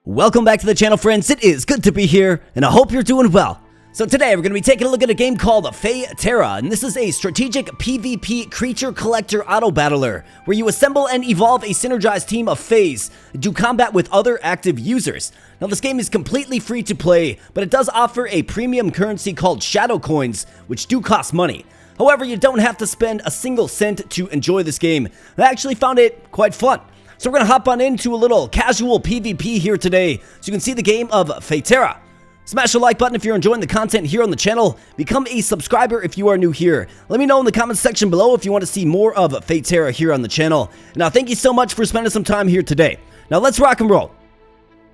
Welcome back to the channel, friends. It is good to be here, and I hope you're doing well. So today, we're going to be taking a look at a game called FaeTerra, and this is a strategic PvP creature collector Autobattler, where you assemble and evolve a synergized team of Faes and do combat with other active users. Now, this game is completely free to play, but it does offer a premium currency called Shadow Coins, which do cost money. However, you don't have to spend a single cent to enjoy this game. I actually found it quite fun. So we're going to hop on into a little casual PvP here today, so you can see the game of FaeTerra. Smash the like button if you're enjoying the content here on the channel. Become a subscriber if you are new here. Let me know in the comments section below if you want to see more of FaeTerra here on the channel. Now, thank you so much for spending some time here today. Now, let's rock and roll.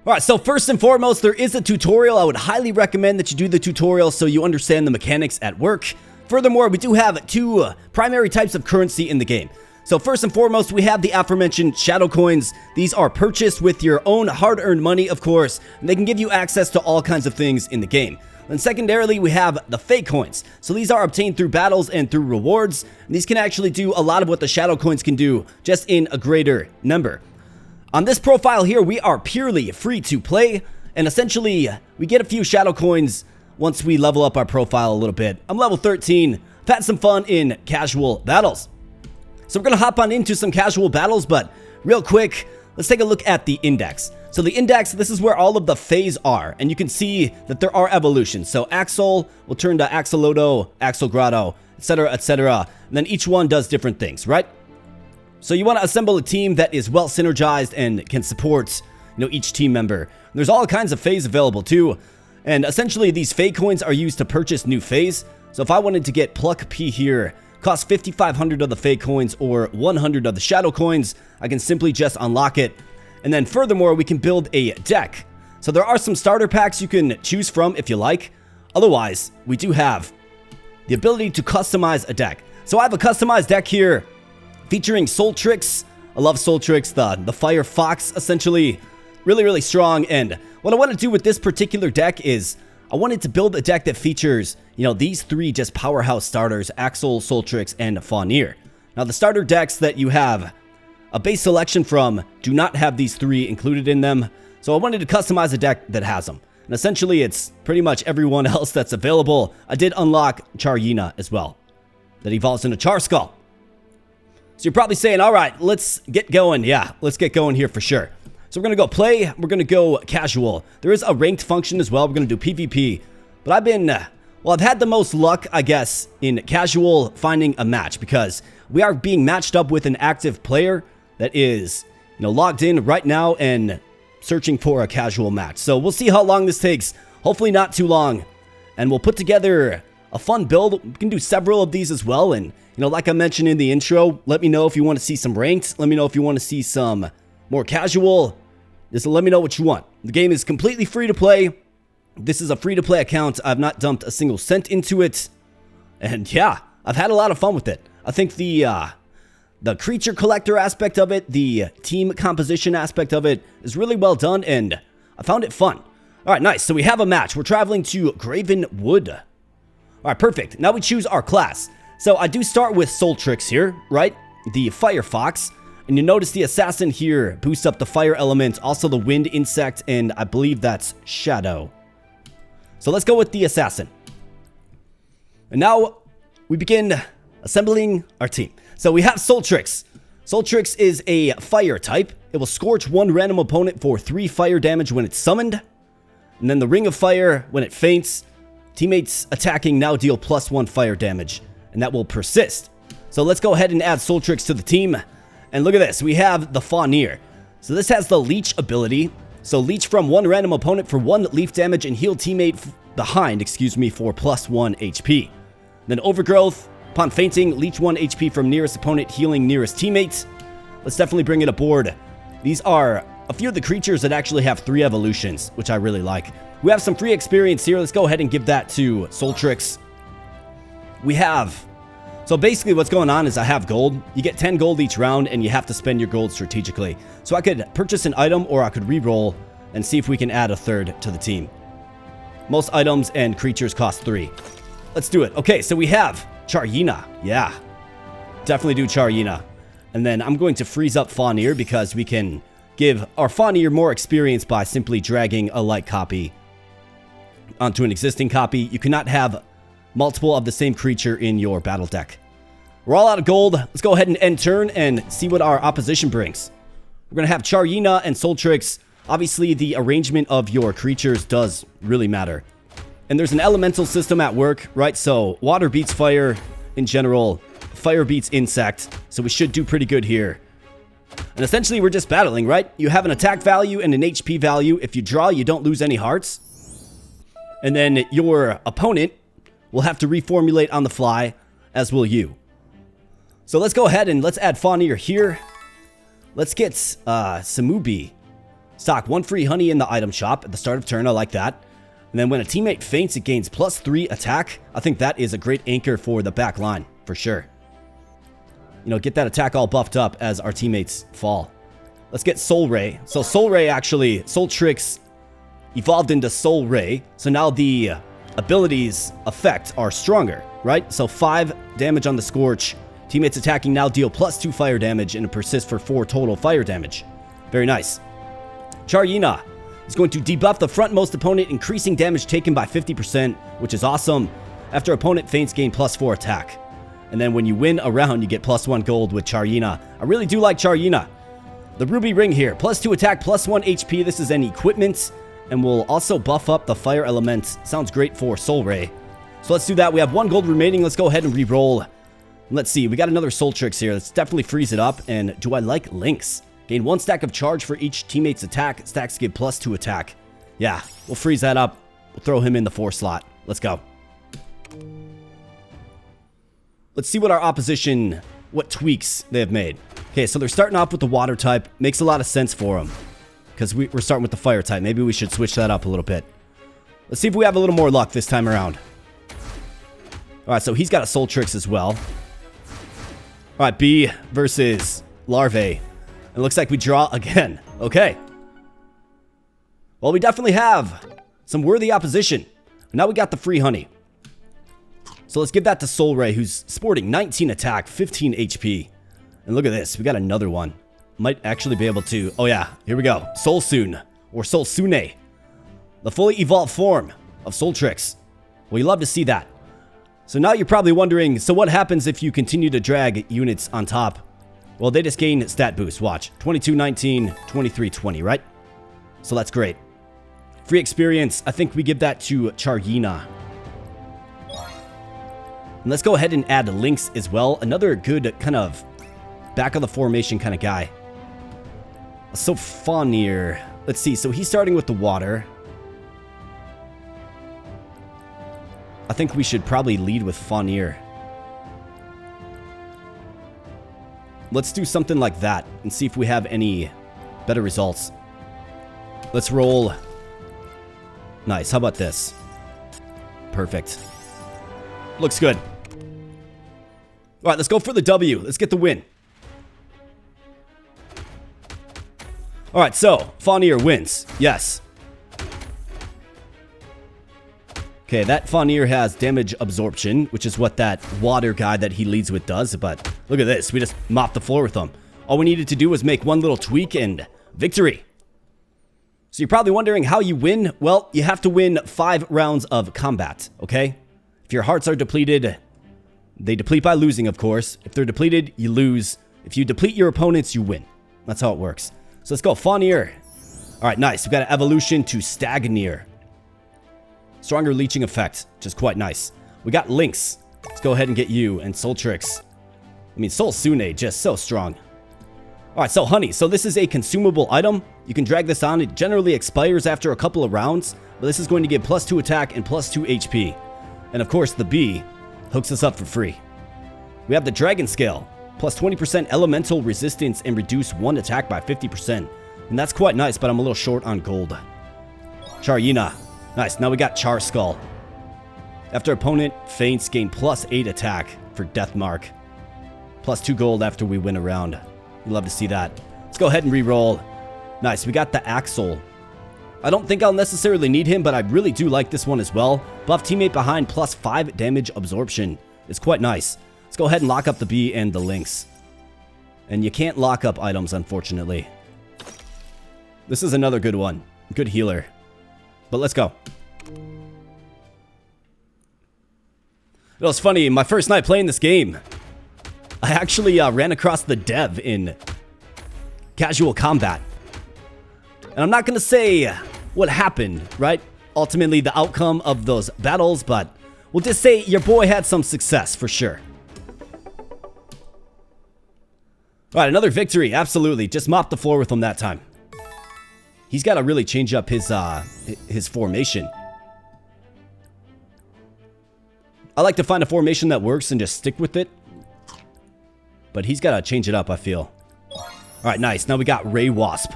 Alright, so first and foremost, there is a tutorial. I would highly recommend that you do the tutorial so you understand the mechanics at work. Furthermore, we do have two primary types of currency in the game. So first and foremost, we have the aforementioned Shadow Coins. These are purchased with your own hard-earned money, of course, and they can give you access to all kinds of things in the game. And secondarily, we have the Fake Coins. So these are obtained through battles and through rewards. And these can actually do a lot of what the Shadow Coins can do, just in a greater number. On this profile here, we are purely free to play, and essentially, we get a few Shadow Coins once we level up our profile a little bit. I'm level 13. I've had some fun in casual battles. So we're going to hop on into some casual battles, but real quick, let's take a look at the index. So the index, this is where all of the Faes are, and you can see that there are evolutions. So Axel will turn to Axolotl, Axelgrotto, etc., etc., and then each one does different things, right? So you want to assemble a team that is well synergized and can support, each team member. There's all kinds of Faes available too, and essentially these Fae coins are used to purchase new Faes. So if I wanted to get Pluck P here, cost 5,500 of the Fae coins or 100 of the Shadow Coins, I can simply just unlock it. And then furthermore, we can build a deck. So there are some starter packs you can choose from if you like. Otherwise, we do have the ability to customize a deck. So I have a customized deck here featuring Soltrix. I love Soltrix, the Fire Fox, essentially. Really, really strong. And what I want to do with this particular deck is I wanted to build a deck that features, these three just powerhouse starters, Axel, Soltrix, and Fae'Nir. Now, the starter decks that you have a base selection from do not have these three included in them, so I wanted to customize a deck that has them. And essentially, it's pretty much everyone else that's available. I did unlock Charyina as well, that evolves into Charskull. So you're probably saying, all right, let's get going. Yeah, let's get going here for sure. So we're going to go play, we're going to go casual. There is a ranked function as well, we're going to do PvP. But I've had the most luck, I guess, in casual finding a match, because we are being matched up with an active player that is, logged in right now and searching for a casual match. So we'll see how long this takes, hopefully not too long. And we'll put together a fun build. We can do several of these as well. And, like I mentioned in the intro, let me know if you want to see some ranked. Let me know if you want to see some more casual. Just let me know what you want. The game is completely free to play. This is a free to play account. I've not dumped a single cent into it. And yeah, I've had a lot of fun with it. I think the creature collector aspect of it, the team composition aspect of it is really well done, and I found it fun. All right, nice. So we have a match. We're traveling to Gravenwood. All right, perfect. Now we choose our class. So I do start with Soltrix here, right? The Fire Fox. And you notice the assassin here boosts up the fire element, also the wind insect, and I believe that's shadow. So let's go with the assassin. And now we begin assembling our team. So we have Soltrix. Soltrix is a fire type. It will scorch one random opponent for 3 fire damage when it's summoned. And then the Ring of Fire when it faints. Teammates attacking now deal +1 fire damage. And that will persist. So let's go ahead and add Soltrix to the team. And look at this, we have the Fae'Nir. So this has the Leech ability. So leech from one random opponent for 1 leaf damage and heal teammate behind, for +1 HP. Then Overgrowth, upon fainting, leech 1 HP from nearest opponent, healing nearest teammates. Let's definitely bring it aboard. These are a few of the creatures that actually have 3 evolutions, which I really like. We have some free experience here. Let's go ahead and give that to Soltrix. So basically what's going on is I have gold. You get 10 gold each round, and you have to spend your gold strategically. So I could purchase an item, or I could re-roll and see if we can add a third to the team. Most items and creatures cost 3. Let's do it. Okay, so we have Charyina. Yeah, definitely do Charyina. And then I'm going to freeze up Fae'Nir because we can give our Faunir more experience by simply dragging a light copy onto an existing copy. You cannot have multiple of the same creature in your battle deck. We're all out of gold. Let's go ahead and end turn and see what our opposition brings. We're going to have Charyina and Soltrix. Obviously, the arrangement of your creatures does really matter. And there's an elemental system at work, right? So water beats fire in general. Fire beats insect. So we should do pretty good here. And essentially, we're just battling, right? You have an attack value and an HP value. If you draw, you don't lose any hearts. And then your opponent will have to reformulate on the fly, as will you. So let's go ahead and let's add Faunir here. Let's get Samubi. Stock 1 free honey in the item shop at the start of turn. I like that. And then when a teammate faints, it gains +3 attack. I think that is a great anchor for the back line, for sure. You know, get that attack all buffed up as our teammates fall. Let's get Soul Ray. So Soul Ray actually, Soltrix evolved into Soul Ray. So now the abilities effect are stronger, right? So 5 damage on the Scorch. Teammates attacking now deal +2 fire damage and persist for 4 total fire damage. Very nice. Charyina is going to debuff the frontmost opponent, increasing damage taken by 50%, which is awesome. After opponent faints, gain +4 attack. And then when you win a round, you get +1 gold with Charyina. I really do like Charyina. The Ruby Ring here, +2 attack, +1 HP. This is an equipment, and will also buff up the fire element. Sounds great for Soul Ray. So let's do that. We have 1 gold remaining. Let's go ahead and re-roll. Let's see. We got another Soltrix here. Let's definitely freeze it up. And do I like links? Gain 1 stack of charge for each teammate's attack. Stacks give +2 attack. Yeah, we'll freeze that up. We'll throw him in the 4 slot. Let's go. Let's see what our opposition, what tweaks they have made. Okay, so they're starting off with the water type. Makes a lot of sense for them, because we're starting with the fire type. Maybe we should switch that up a little bit. Let's see if we have a little more luck this time around. All right, so he's got a Soltrix as well. All right, B versus Larvae. It looks like we draw again. Okay. Well, we definitely have some worthy opposition. Now we got the free honey. So let's give that to Soul Ray, who's sporting 19 attack, 15 HP. And look at this. We got another one. Might actually be able to... Oh, yeah. Here we go. Soul Soon. Or Soul Sune. The fully evolved form of Soltrix. Well, you love to see that. So now you're probably wondering, so what happens if you continue to drag units on top? Well, they just gain stat boost. Watch. 22-19, 23-20, right? So that's great. Free experience. I think we give that to Charyina. And let's go ahead and add links as well. Another good kind of back of the formation kind of guy. So Faunir. Let's see. So he's starting with the water. I think we should probably lead with Faunir. Let's do something like that and see if we have any better results. Let's roll. Nice. How about this? Perfect. Looks good. All right, let's go for the W. Let's get the win. All right, so Faunir wins. Yes. Okay, that Faunir has damage absorption, which is what that water guy that he leads with does. But look at this. We just mopped the floor with him. All we needed to do was make one little tweak and victory. So you're probably wondering how you win. Well, you have to win 5 rounds of combat, okay? If your hearts are depleted, they deplete by losing, of course. If they're depleted, you lose. If you deplete your opponents, you win. That's how it works. So let's go. Faunir. All right, nice. We've got an evolution to Stagnir. Stronger leeching effect, which is quite nice. We got Lynx. Let's go ahead and get you and Soltrix. I mean, Soul Sune, just so strong. All right, so Honey. So this is a consumable item. You can drag this on. It generally expires after a couple of rounds, but this is going to give +2 attack and +2 HP. And of course, the B hooks us up for free. We have the Dragon Scale, plus 20% elemental resistance and reduce 1 attack by 50%. And that's quite nice, but I'm a little short on gold. Charyina. Nice, now we got Char Skull. After opponent faints, gain +8 attack for Death Mark. +2 gold after we win a round. We love to see that. Let's go ahead and re-roll. Nice, we got the Axel. I don't think I'll necessarily need him, but I really do like this one as well. Buff teammate behind +5 damage absorption. It's quite nice. Let's go ahead and lock up the B and the Lynx. And you can't lock up items, unfortunately. This is another good one. Good healer. But let's go. It was funny, my first night playing this game, I actually ran across the dev in casual combat. And I'm not going to say what happened, right? Ultimately, the outcome of those battles, but we'll just say your boy had some success for sure. Alright, another victory, absolutely. Just mopped the floor with him that time. He's got to really change up his formation. I like to find a formation that works and just stick with it. But he's got to change it up, I feel. Alright, nice. Now we got Ray Wasp.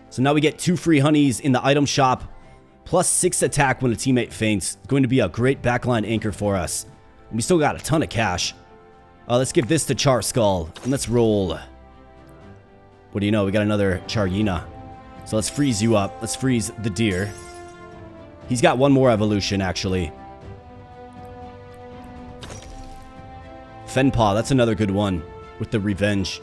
So now we get 2 free honeys in the item shop. Plus 6 attack when a teammate faints. Going to be a great backline anchor for us. And we still got a ton of cash. Let's give this to Char Skull. And let's roll. What do you know? We got another Charyena. So let's freeze you up. Let's freeze the deer. He's got one more evolution, actually. Fenpaw, that's another good one with the revenge.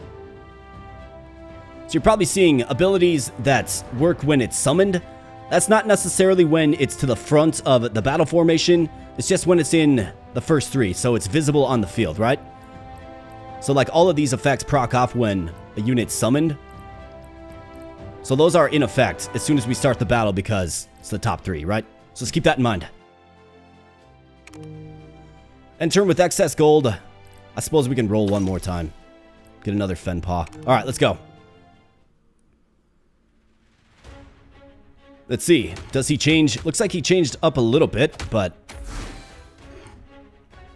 So you're probably seeing abilities that work when it's summoned. That's not necessarily when it's to the front of the battle formation. It's just when it's in the first 3, so it's visible on the field, right? So like all of these effects proc off when a unit's summoned. So those are in effect as soon as we start the battle because it's the top 3, right? So let's keep that in mind. End turn with excess gold. I suppose we can roll one more time. Get another Fenpaw. Alright, let's go. Let's see. Does he change? Looks like he changed up a little bit, but...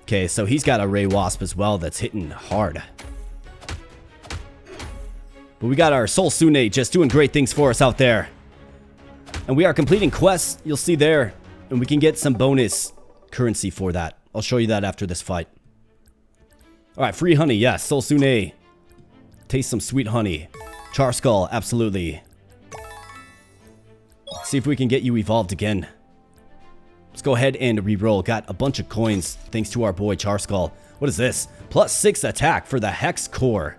Okay, so he's got a Ray Wasp as well that's hitting hard. But we got our Soul Sune just doing great things for us out there. And we are completing quests, you'll see there. And we can get some bonus currency for that. I'll show you that after this fight. Alright, free honey, yes. Soul Sune. Taste some sweet honey. Char Skull, absolutely. See if we can get you evolved again. Let's go ahead and re-roll. Got a bunch of coins thanks to our boy Char Skull. What is this? Plus 6 attack for the Hex Core.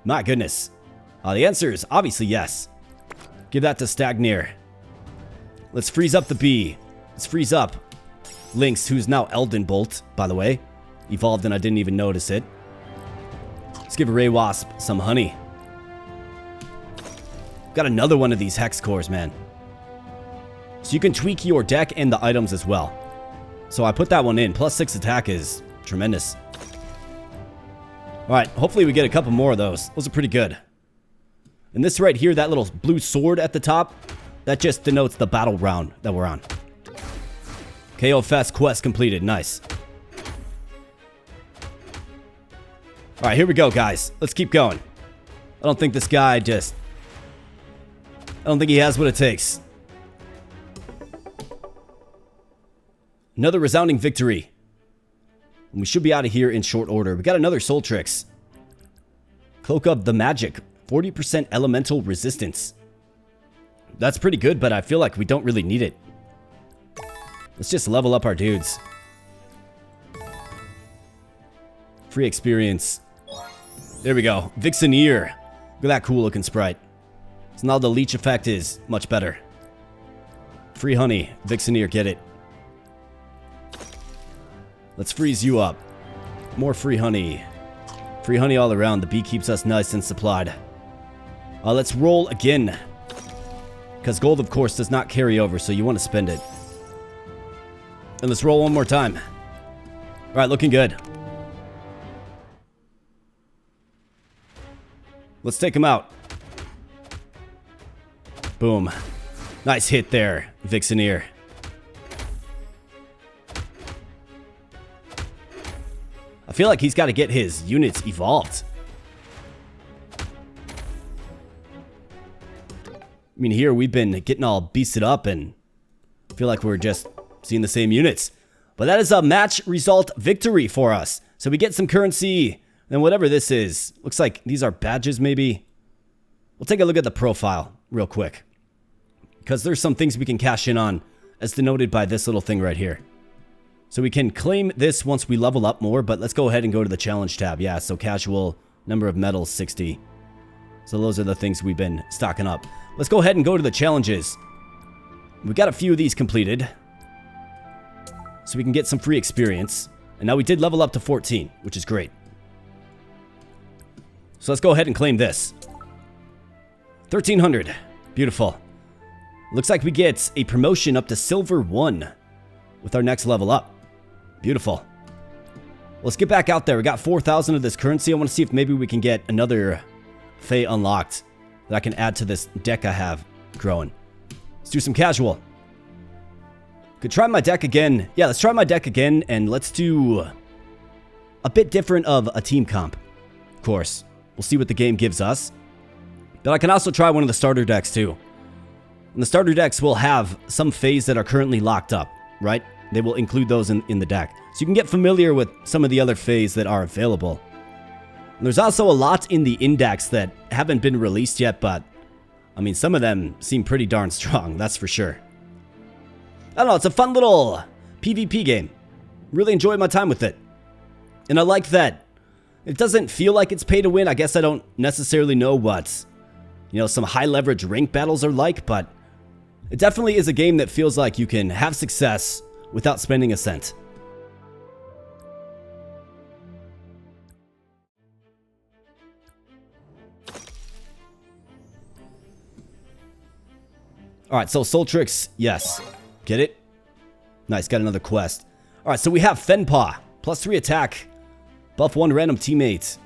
My goodness. The answer is obviously yes. Give that to Stagnir. Let's freeze up the bee. Let's freeze up Lynx, who's now Elden Bolt, by the way. Evolved and I didn't even notice it. Let's give Ray Wasp some honey. Got another one of these Hex Cores, man. So you can tweak your deck and the items as well. So I put that one in. Plus 6 attack is tremendous. Alright, hopefully we get a couple more of those. Those are pretty good. And this right here, that little blue sword at the top, that just denotes the battle round that we're on. KO Fest quest completed. Nice. Alright, here we go, guys. Let's keep going. I don't think this guy just... I don't think he has what it takes. Another resounding victory. And we should be out of here in short order. We got another Soul Tricks. Cloak of the Magic. 40% elemental resistance. That's pretty good, but I feel like we don't really need it. Let's just level up our dudes. Free experience. There we go. Vixeneer. Look at that cool looking sprite. So now the leech effect is much better. Free honey. Vixeneer, get it. Let's freeze you up. More free honey. Free honey all around. The bee keeps us nice and supplied. Let's roll again. Because gold, of course, does not carry over, so you want to spend it. And let's roll one more time. Alright, looking good. Let's take him out. Boom. Nice hit there, Vixeneer. I feel like he's got to get his units evolved. I mean, here we've been getting all beasted up and I feel like we're just seeing the same units. But that is a match result victory for us. So we get some currency and whatever this is. Looks like these are badges maybe. We'll take a look at the profile real quick. Because there's some things we can cash in on as denoted by this little thing right here. So we can claim this once we level up more, but let's go ahead and go to the challenge tab. Yeah, so casual, number of medals, 60. So those are the things we've been stocking up. Let's go ahead and go to the challenges. We got a few of these completed, so we can get some free experience. And now we did level up to 14, which is great. So let's go ahead and claim this. 1300. Beautiful. Looks like we get a promotion up to Silver 1 with our next level up. Beautiful. Let's get back out there. We got 4,000 of this currency. I want to see if maybe we can get another Fae unlocked that I can add to this deck I have growing. Let's do some casual. Could try my deck again. Yeah, let's try my deck again, and let's do a bit different of a team comp. Of course, we'll see what the game gives us. But I can also try one of the starter decks too. And the starter decks will have some Faes that are currently locked up, right? They will include those in the deck. So you can get familiar with some of the other Faes that are available. And there's also a lot in the index that haven't been released yet, but I mean, some of them seem pretty darn strong, that's for sure. I don't know, it's a fun little PvP game. Really enjoy my time with it. And I like that it doesn't feel like it's pay to win. I guess I don't necessarily know what, some high leverage rank battles are like, but it definitely is a game that feels like you can have success without spending a cent. Alright, so Soul Tricks, yes. Get it? Nice, got another quest. Alright, so we have Fenpaw. +3 attack. Buff 1 random teammate.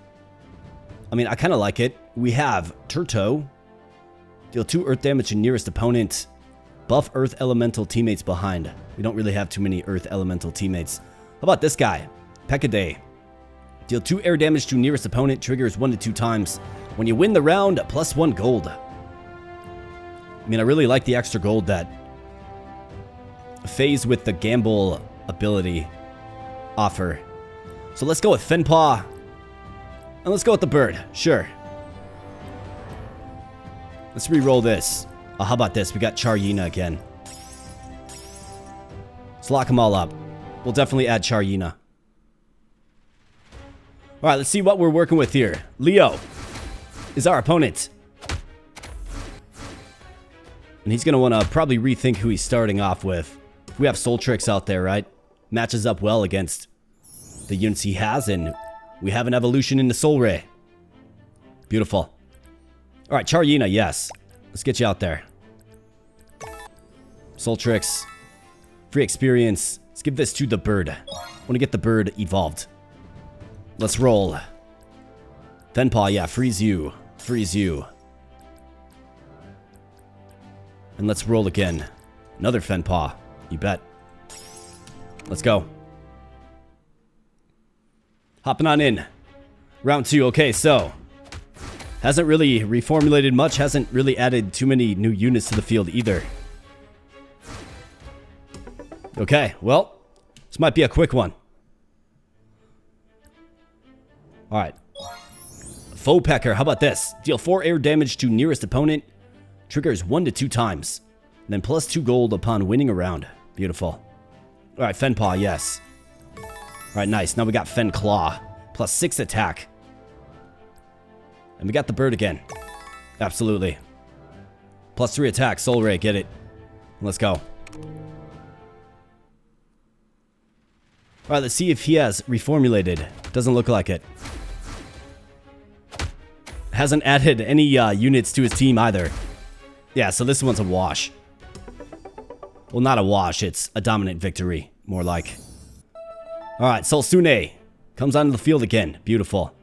I mean, I kind of like it. We have Turto. Deal 2 earth damage to nearest opponent. Buff earth elemental teammates behind. We don't really have too many earth elemental teammates. How about this guy? Pekade. Deal 2 air damage to nearest opponent. Triggers 1 to 2 times. When you win the round, +1 gold. I mean, I really like the extra gold that Faes with the gamble ability offer. So let's go with Fenpaw. And let's go with the bird. Sure. Let's re-roll this. Oh, how about this? We got Charyina again. Let's lock them all up. We'll definitely add Charyina. Alright, let's see what we're working with here. Leo is our opponent. And he's going to want to probably rethink who he's starting off with. We have Soul Tricks out there, right? Matches up well against the units he has, and we have an evolution into Soul Ray. Beautiful. Alright, Charyina, yes. Let's get you out there. Soul Tricks. Free experience. Let's give this to the bird. I want to get the bird evolved. Let's roll. Fenpaw, yeah, freeze you. Freeze you. And let's roll again. Another Fenpaw. You bet. Let's go. Hopping on in. Round 2. Okay, so hasn't really reformulated much. Hasn't really added too many new units to the field either. Okay, well, this might be a quick one. Alright. Foe Pecker, how about this? Deal 4 air damage to nearest opponent. Triggers 1 to 2 times. And then +2 gold upon winning a round. Beautiful. Alright, Fenpaw, yes. Alright, nice. Now we got Fen Claw. +6 attack. And we got the bird again. Absolutely. +3 attack. Soul Ray, get it. Let's go. Alright, let's see if he has reformulated. Doesn't look like it. Hasn't added any units to his team either. Yeah, so this one's a wash. Well, not a wash. It's a dominant victory. More like. Alright, Solsune comes onto the field again. Beautiful.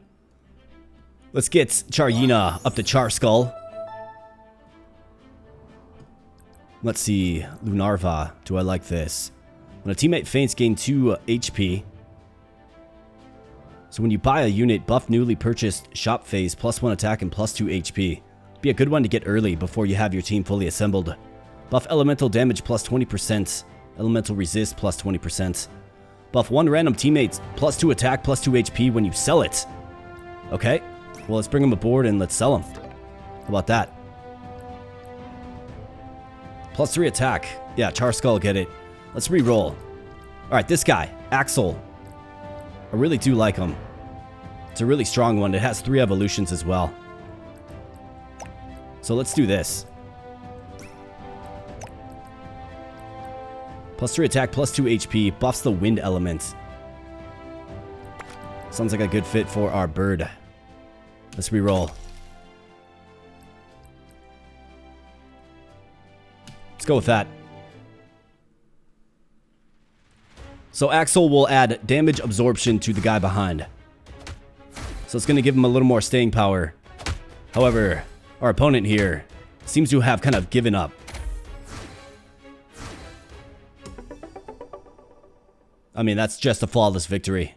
Let's get Charyina up to Char Skull. Let's see. Lunarva. Do I like this? When a teammate faints, gain 2 HP. So when you buy a unit, buff newly purchased shop phase, +1 attack and +2 HP. Be a good one to get early before you have your team fully assembled. Buff elemental damage +20%. Elemental resist +20%. Buff 1 random teammates +2 attack, +2 HP when you sell it. Okay. Well, let's bring them aboard and let's sell them. How about that? +3 attack. Yeah, Char Skull, get it. Let's re-roll. Alright, this guy. Axel. I really do like him. It's a really strong one. It has 3 evolutions as well. So let's do this. +3 attack, +2 HP, buffs the wind element. Sounds like a good fit for our bird. Let's reroll. Let's go with that. So Axel will add damage absorption to the guy behind. So it's going to give him a little more staying power. However, our opponent here seems to have kind of given up. I mean, that's just a flawless victory.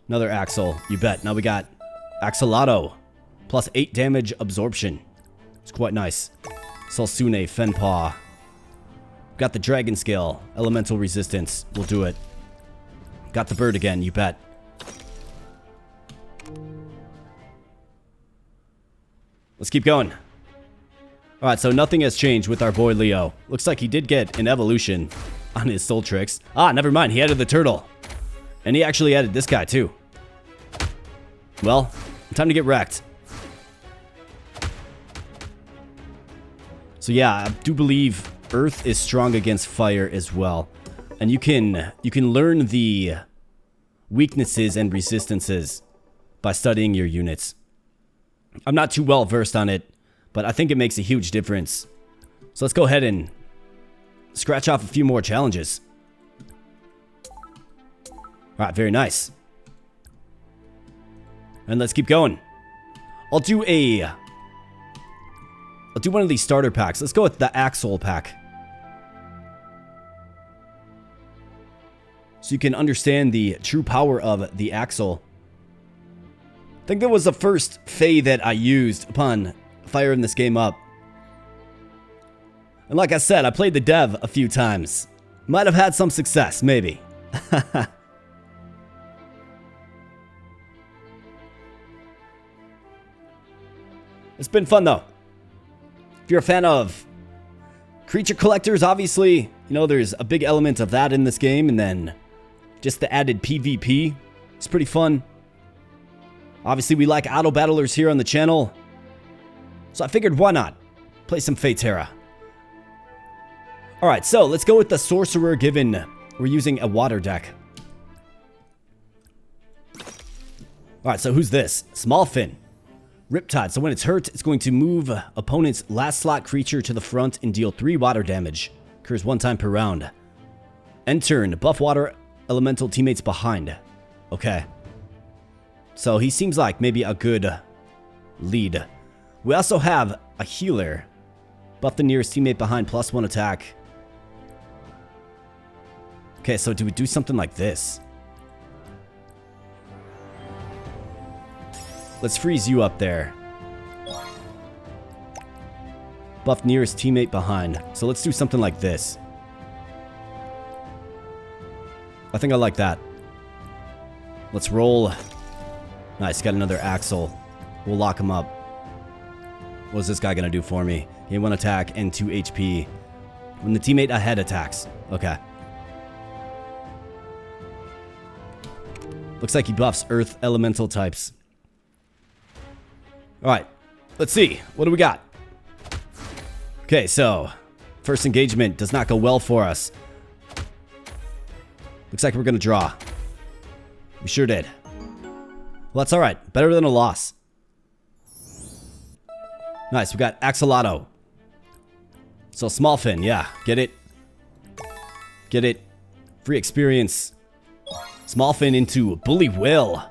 Another Axel, you bet. Now we got Axolotl, +8 damage absorption. It's quite nice. Salsune, Fenpaw. Got the dragon scale, elemental resistance. We'll do it. Got the bird again, you bet. Let's keep going. Alright, so nothing has changed with our boy Leo. Looks like he did get an evolution on his soul tricks. Ah, never mind. He added the turtle. And he actually added this guy too. Well, time to get wrecked. So yeah, I do believe Earth is strong against fire as well. And you can learn the weaknesses and resistances by studying your units. I'm not too well versed on it, but I think it makes a huge difference. So let's go ahead and scratch off a few more challenges. Alright, very nice. And let's keep going. I'll do one of these starter packs. Let's go with the Axel pack. So you can understand the true power of the Axel. I think that was the first Fae that I used upon firing this game up. And like I said, I played the dev a few times. Might have had some success, maybe. It's been fun though. If you're a fan of creature collectors, obviously, you know, there's a big element of that in this game, and then just the added PvP. It's pretty fun. Obviously, we like Autobattlers here on the channel, so I figured why not play some FaeTerra. Alright, so let's go with the Sorcerer, given we're using a water deck. Alright, so who's this? Smallfin. Riptide. So when it's hurt, it's going to move opponent's last slot creature to the front and deal 3 water damage. Occurs 1 time per round. End turn. Buff water elemental teammates behind. Okay. So he seems like maybe a good lead. We also have a healer. Buff the nearest teammate behind, +1 attack. Okay, so do we do something like this? Let's freeze you up there. Buff nearest teammate behind. So let's do something like this. I think I like that. Let's roll. Nice, got another Axel. We'll lock him up. What's this guy gonna do for me? Gain 1 attack and 2 HP. When the teammate ahead attacks. Okay. Looks like he buffs Earth elemental types. Alright, let's see. What do we got? Okay, so first engagement does not go well for us. Looks like we're going to draw. We sure did. Well, that's alright. Better than a loss. Nice, we got Axolotl. So Smallfin, yeah. Get it? Get it? Free experience. Smallfin into Bully Will.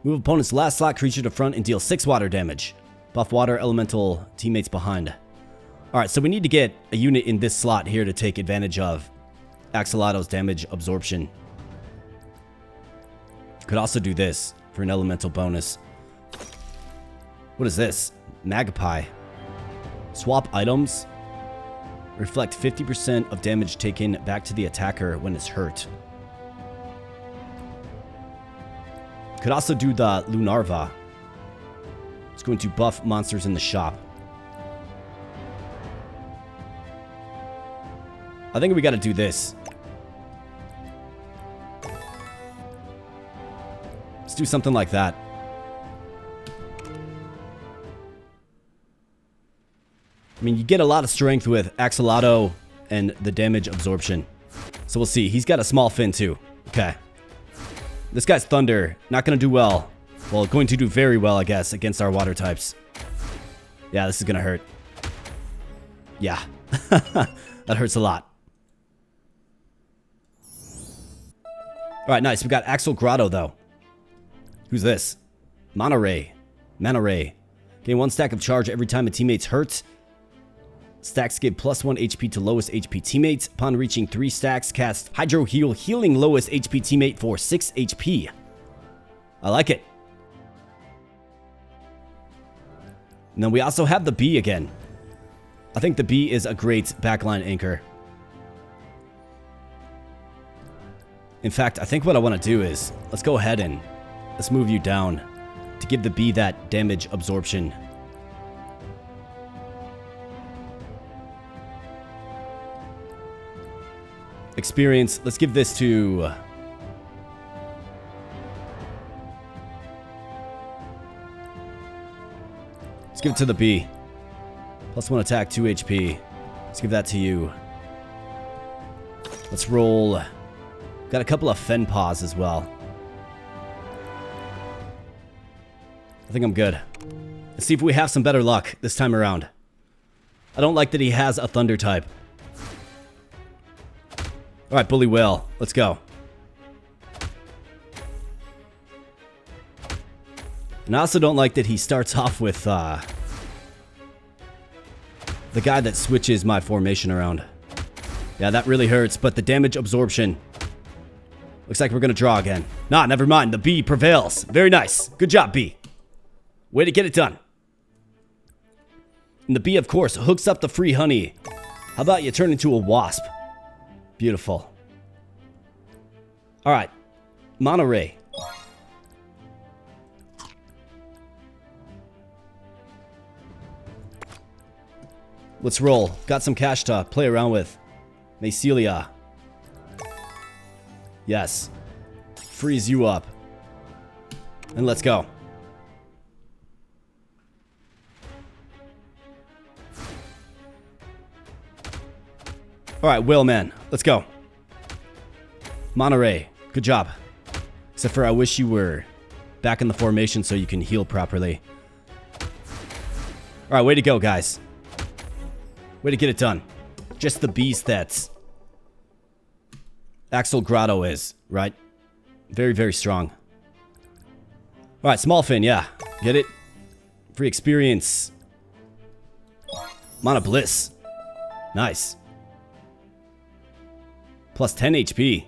Move opponent's last slot creature to front and deal 6 water damage. Buff water elemental teammates behind. Alright, so we need to get a unit in this slot here to take advantage of Axolotl's damage absorption. Could also do this for an elemental bonus. What is this? Magpie. Swap items. Reflect 50% of damage taken back to the attacker when it's hurt. Could also do the Lunarva. It's going to buff monsters in the shop. I think we got to do this. Let's do something like that. I mean, you get a lot of strength with Axolotl and the damage absorption. So we'll see. He's got a small fin too. Okay. This guy's Thunder. Not going to do well. Well, going to do very well, I guess, against our water types. Yeah, this is going to hurt. Yeah. That hurts a lot. Alright, nice. We got Axel Grotto, though. Who's this? Mana Ray. Gain 1 stack of charge every time a teammate's hurt. Stacks give +1 HP to lowest HP teammates. Upon reaching 3 stacks, cast Hydro Heal, healing lowest HP teammate for 6 HP. I like it. And then we also have the bee again. I think the bee is a great backline anchor. In fact, I think what I want to do is, let's go ahead and let's move you down to give the bee that damage absorption. Experience, let's give this to... let's give it to the bee. +1 attack, 2 HP. Let's give that to you. Let's roll... got a couple of Fen Paws as well. I think I'm good. Let's see if we have some better luck this time around. I don't like that he has a Thunder type. Alright, Bully Whale. Let's go. And I also don't like that he starts off with the guy that switches my formation around. Yeah, that really hurts, but the damage absorption. Looks like we're going to draw again. Nah, never mind. The bee prevails. Very nice. Good job, bee. Way to get it done. And the bee, of course, hooks up the free honey. How about you turn into a wasp? Beautiful. Alright. Mana Ray. Let's roll. Got some cash to play around with. Mycelia. Yes. Freeze you up. And let's go. Alright, Whaleman. Let's go. Mana Ray. Good job. Except for I wish you were back in the formation so you can heal properly. Alright, way to go, guys. Way to get it done. Just the beast that's Axel Grotto is, right? Very, very strong. Alright, small fin, yeah. Get it? Free experience. Mana Bliss. Nice. Plus 10 HP.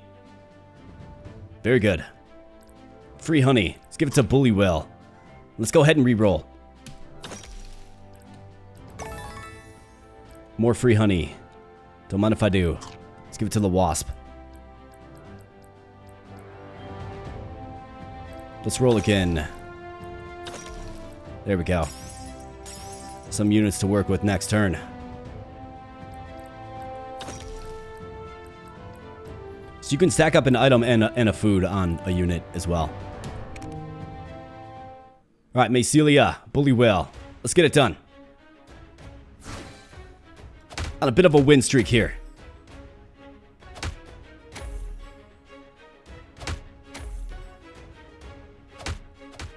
Very good. Free honey. Let's give it to Bully Whale. Let's go ahead and re-roll. More free honey. Don't mind if I do. Let's give it to the wasp. Let's roll again. There we go. Some units to work with next turn. So you can stack up an item and a food on a unit as well. Alright, Mycelia, Bully Whale. Let's get it done. On a bit of a win streak here.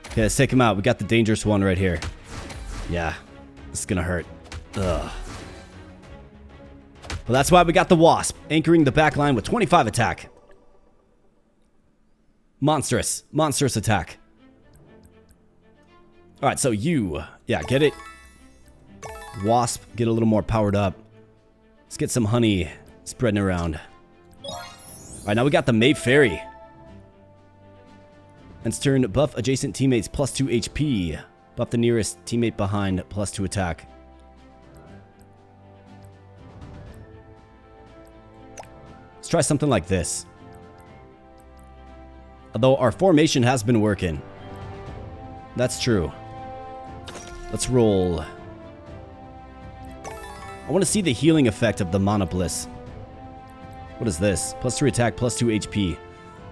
Okay, let's take him out. We got the dangerous one right here. Yeah, this is gonna hurt. Ugh. Well, that's why we got the Wasp, anchoring the back line with 25 attack. Monstrous. Monstrous attack. Alright, so you... yeah, get it? Wasp, get a little more powered up. Let's get some honey spreading around. Alright, now we got the May Fairy. Ends turn, buff adjacent teammates plus 2 HP. Buff the nearest teammate behind plus 2 attack. Let's try something like this. Although our formation has been working. That's true. Let's roll. I want to see the healing effect of the Mana Bliss. What is this? Plus 3 attack, plus 2 HP.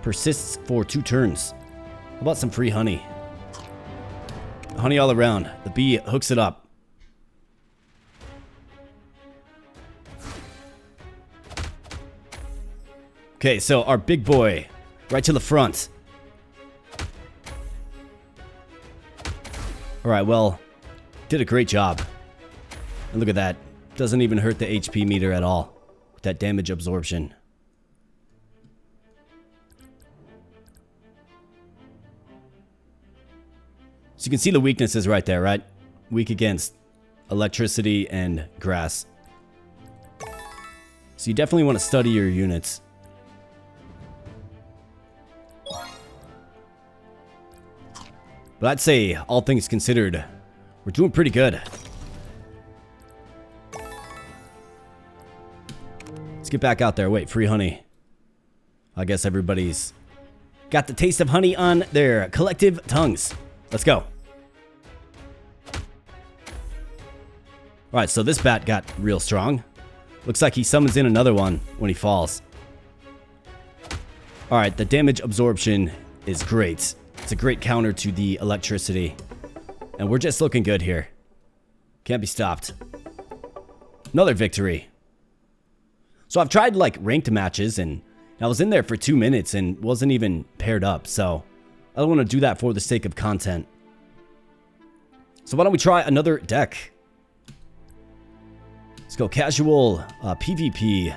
Persists for 2 turns. How about some free honey? Honey all around. The bee hooks it up. Okay, so our big boy, right to the front. Alright, well, did a great job. And look at that. Doesn't even hurt the HP meter at all. With that damage absorption. So you can see the weaknesses right there, right? Weak against electricity and grass. So you definitely want to study your units. But I'd say, all things considered, we're doing pretty good. Let's get back out there. Wait, free honey. I guess everybody's got the taste of honey on their collective tongues. Let's go. Alright, so this bat got real strong. Looks like he summons in another one when he falls. Alright, the damage absorption is great. It's a great counter to the electricity. And we're just looking good here. Can't be stopped. Another victory. So I've tried like ranked matches and I was in there for 2 minutes and wasn't even paired up. So I don't want to do that for the sake of content. So why don't we try another deck? Let's go casual PvP.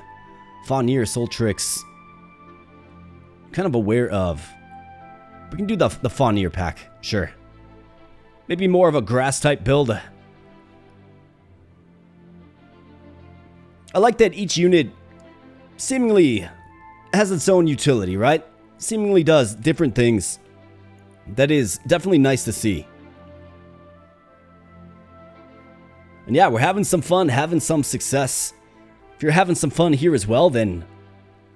Fae'Teira, Soltrix. Kind of aware of. We can do the Fae'Teira pack, sure. Maybe more of a grass type build. I like that each unit seemingly has its own utility, right? Seemingly does different things. That is definitely nice to see. And yeah, we're having some fun, having some success. If you're having some fun here as well, then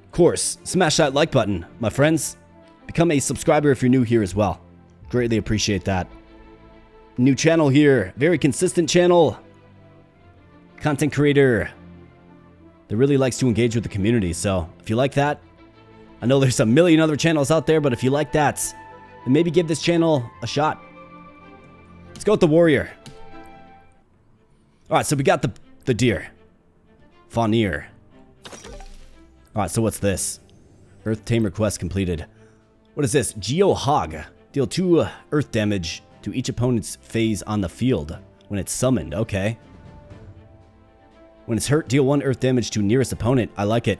of course, smash that like button, my friends. Become a subscriber if you're new here as well. Greatly appreciate that. New channel here, very consistent channel. Content creator that really likes to engage with the community. So if you like that, I know there's a million other channels out there, but if you like that, then maybe give this channel a shot. Let's go with the warrior. Alright, so we got the deer. Fae'Teira. Alright, so what's this? Earth Tamer quest completed. What is this? Geo-Hog. Deal 2 earth damage to each opponent's phase on the field when it's summoned. Okay. When it's hurt, deal 1 earth damage to nearest opponent. I like it.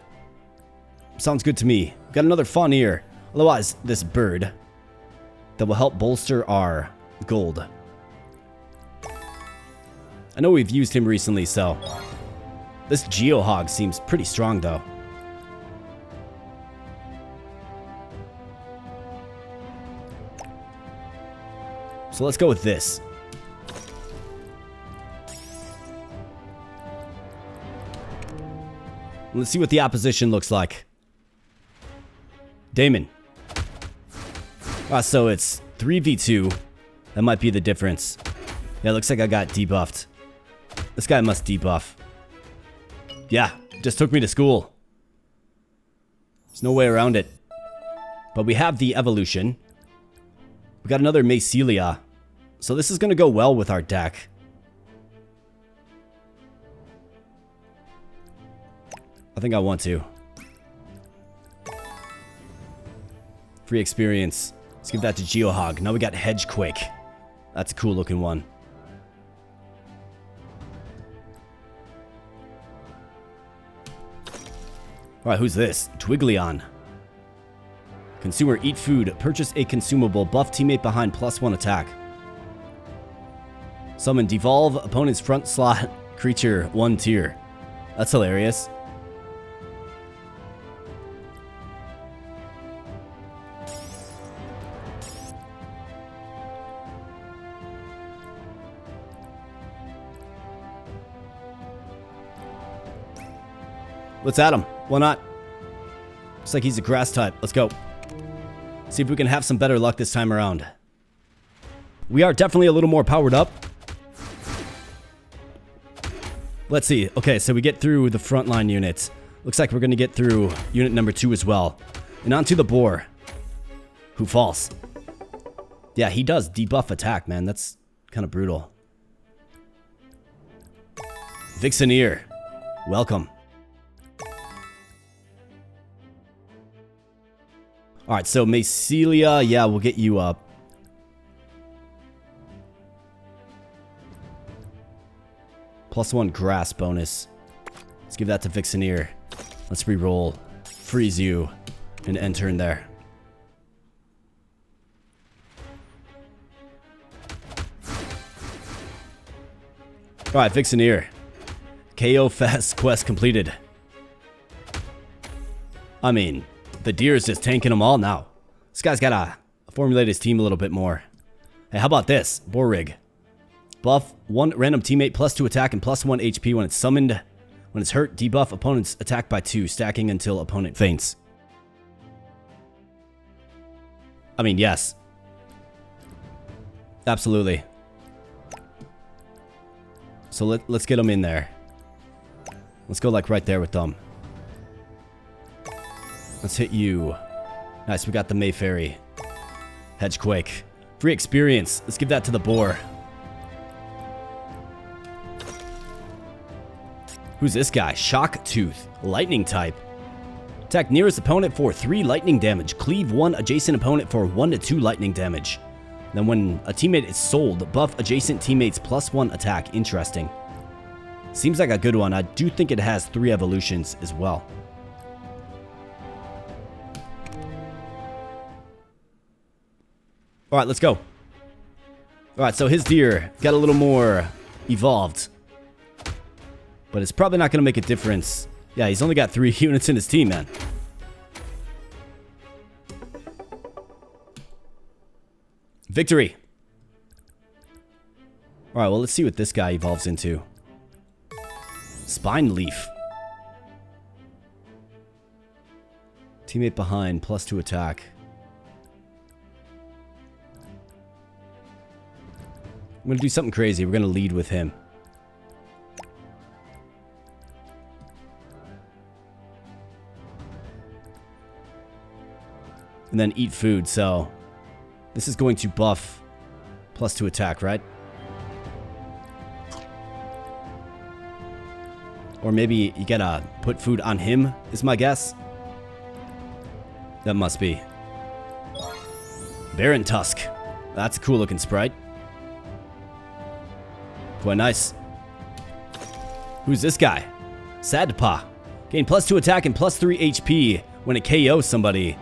Sounds good to me. Got another Fae'Teira. Otherwise, this bird that will help bolster our gold. I know we've used him recently, so this Geo-Hog seems pretty strong, though. So let's go with this. Let's see what the opposition looks like. Damon. So it's 3v2. That might be the difference. Yeah, it looks like I got debuffed. This guy must debuff. Yeah, just took me to school. There's no way around it. But we have the evolution. We got another Mycelia. So this is going to go well with our deck. I think I want to. Free experience. Let's give that to Geo-Hog. Now we got Hedgequake. That's a cool looking one. Alright, who's this? Twiggleon. Consumer, eat food. Purchase a consumable. Buff teammate behind +1 attack. Summon, devolve opponent's front slot creature 1 tier. That's hilarious. Let's add him. Why not? Looks like he's a grass type. Let's go. See if we can have some better luck this time around. We are definitely a little more powered up. Let's see. Okay, so we get through the frontline units. Looks like we're going to get through unit number 2 as well. And onto the boar. Who falls. Yeah, he does debuff attack, man. That's kind of brutal. Vixeneer. Welcome. Alright, so Mycelia, yeah, we'll get you up. +1 grass bonus. Let's give that to Vixeneer. Let's re-roll. Freeze you. And enter in there. Alright, Vixeneer. KO Faes quest completed. I mean, the deer is just tanking them all now. This guy's gotta formulate his team a little bit more. Hey, how about this? Borig. Buff 1 random teammate +2 attack and +1 HP when it's summoned. When it's hurt, debuff opponent's attack by 2, stacking until opponent faints. I mean, yes. Absolutely. So let's get them in there. Let's go like right there with them. Let's hit you. Nice, we got the Mayfairy. Hedgequake. Free experience. Let's give that to the boar. Who's this guy? Shock Tooth. Lightning type. Attack nearest opponent for 3 lightning damage. Cleave 1 adjacent opponent for 1 to 2 lightning damage. Then when a teammate is sold, buff adjacent teammates +1 attack. Interesting. Seems like a good one. I do think it has 3 evolutions as well. Alright, let's go. Alright, so his deer got a little more evolved. But it's probably not going to make a difference. Yeah, he's only got 3 units in his team, man. Victory. Alright, well, let's see what this guy evolves into. Spine Leaf. Teammate behind, +2 attack. I'm going to do something crazy. We're going to lead with him. And then eat food, so this is going to buff +2 attack, right? Or maybe you gotta put food on him, is my guess. That must be. Baron Tusk. That's a cool looking sprite. Quite nice. Who's this guy? Sadpa. Gain +2 attack and +3 HP when it KOs somebody.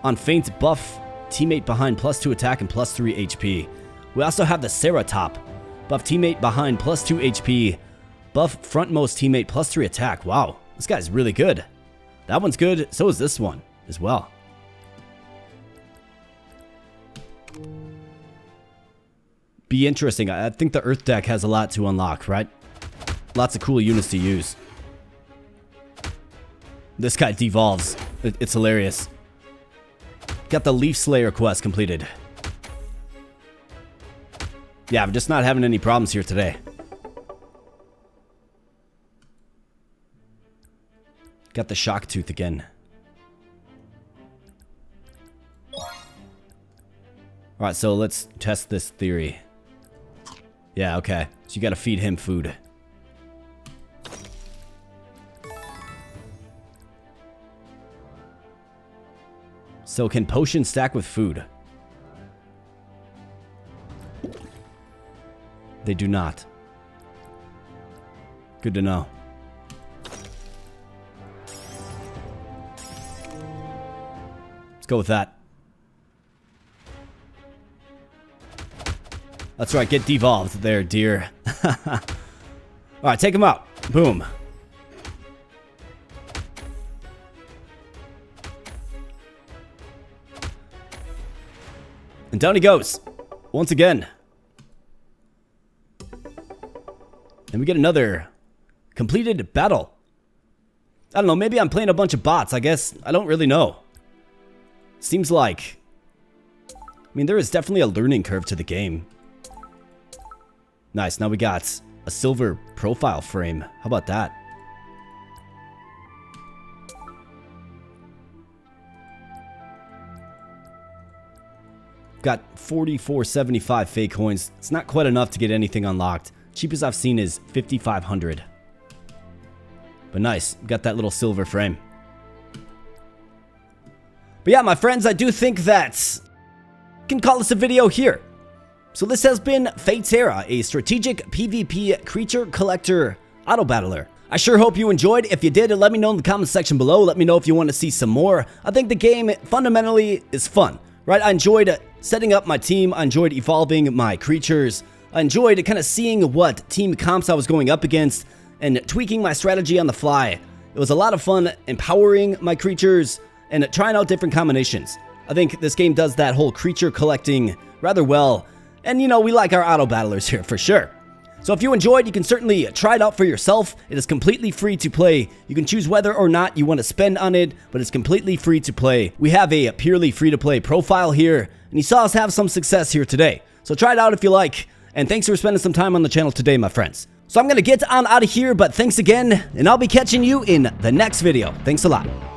On faint, buff teammate behind +2 attack and +3 HP. We also have the Ceratop. Buff teammate behind +2 HP. Buff frontmost teammate +3 attack. Wow, this guy's really good. That one's good. So is this one as well. Be interesting. I think the Earth deck has a lot to unlock, right? Lots of cool units to use. This guy devolves. It's hilarious. Got the Leaf Slayer quest completed. Yeah, I'm just not having any problems here today. Got the Shock Tooth again. Alright, so let's test this theory. Yeah, okay. So you gotta feed him food. So can potions stack with food? They do not. Good to know. Let's go with that. That's right, get devolved there, dear. Alright, take him out. Boom. And down he goes. Once again. And we get another completed battle. I don't know, maybe I'm playing a bunch of bots, I guess. I don't really know. Seems like... I mean, there is definitely a learning curve to the game. Nice, now we got a silver profile frame. How about that? Got 4475 fake coins. It's not quite enough to get anything unlocked. Cheapest I've seen is 5,500. But nice, got that little silver frame. But yeah, my friends, I do think that I can call this a video here. So this has been FaeTerra, a strategic PvP creature collector auto battler. I sure hope you enjoyed. If you did, let me know in the comment section below. Let me know if you want to see some more. I think the game fundamentally is fun, right? I enjoyed setting up my team. I enjoyed evolving my creatures. I enjoyed kind of seeing what team comps I was going up against and tweaking my strategy on the fly. It was a lot of fun empowering my creatures and trying out different combinations. I think this game does that whole creature collecting rather well. And you know, we like our auto battlers here for sure. So if you enjoyed, you can certainly try it out for yourself. It is completely free to play. You can choose whether or not you want to spend on it, but it's completely free to play. We have a purely free to play profile here, and you saw us have some success here today. So try it out if you like, and thanks for spending some time on the channel today, my friends. So I'm going to get on out of here, but thanks again, and I'll be catching you in the next video. Thanks a lot.